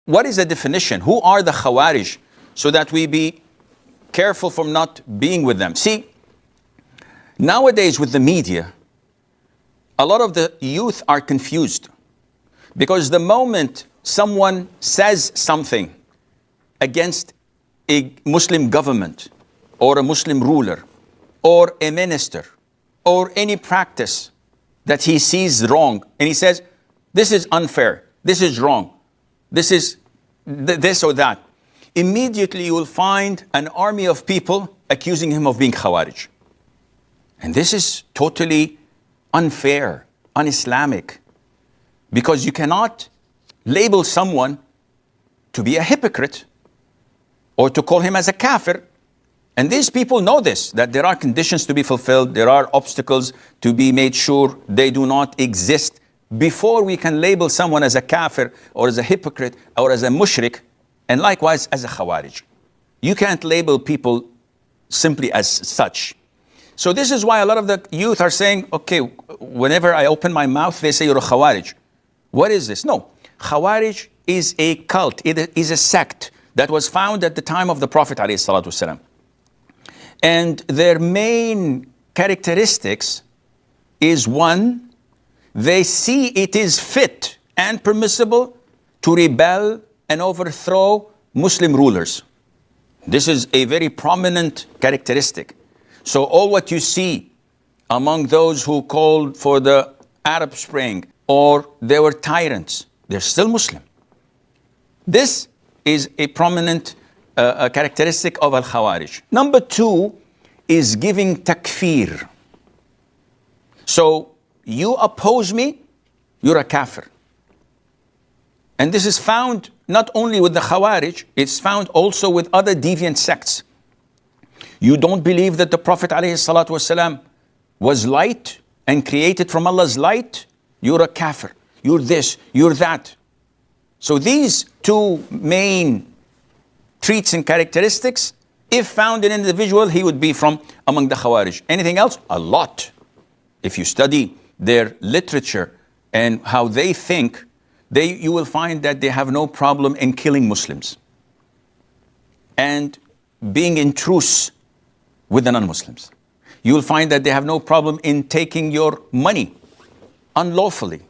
what is the definition? Who are the Khawarij? So that we be careful from not being with them. See, nowadays with the media, a lot of the youth are confused because the moment someone says something against a Muslim government or a Muslim ruler or a minister or any practice that he sees wrong, and he says, this is unfair, this is wrong, this is this or that, immediately you will find an army of people accusing him of being Khawarij. And this is totally unfair, un-Islamic, because you cannot label someone to be a hypocrite or to call him as a kafir. And these people know this, that there are conditions to be fulfilled, there are obstacles to be made sure they do not exist before we can label someone as a kafir or as a hypocrite or as a mushrik, and likewise as a Khawarij. You can't label people simply as such. So this is why a lot of the youth are saying, okay, whenever I open my mouth, they say you're a Khawarij. What is this? No, Khawarij is a cult, it is a sect that was found at the time of the Prophet ﷺ. And their main characteristics is, one, they see it is fit and permissible to rebel and overthrow Muslim rulers. This is a very prominent characteristic. So all what you see among those who called for the Arab Spring or they were tyrants, they're still Muslim. This is a prominent characteristic of Al-Khawarij. Number two is giving takfir. So you oppose me, you're a kafir. And this is found not only with the Khawarij, it's found also with other deviant sects. You don't believe that the Prophet ﷺ was light and created from Allah's light, you're a kafir. You're this, you're that. So these two main traits and characteristics, if found in an individual, he would be from among the Khawarij. Anything else? A lot. If you study their literature and how they think, you will find that they have no problem in killing Muslims and being in truce with the non-Muslims. You will find that they have no problem in taking your money unlawfully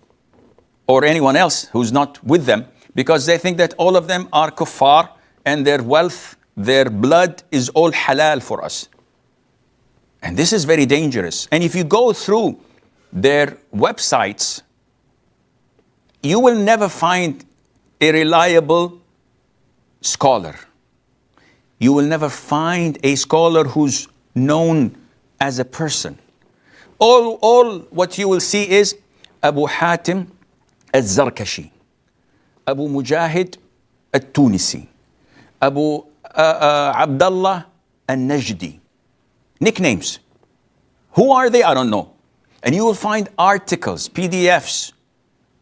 or anyone else who's not with them, because they think that all of them are kuffar and their wealth, their blood is all halal for us. And this is very dangerous. And if you go through their websites, you will never find a reliable scholar. You will never find a scholar who's known as a person. All what you will see is Abu Hatim al-Zarkashi, Abu Mujahid al-Tunisi, Abu Abdullah al-Najdi. Nicknames. Who are they? I don't know. And you will find articles, PDFs,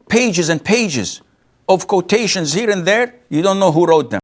pages and pages of quotations here and there. You don't know who wrote them.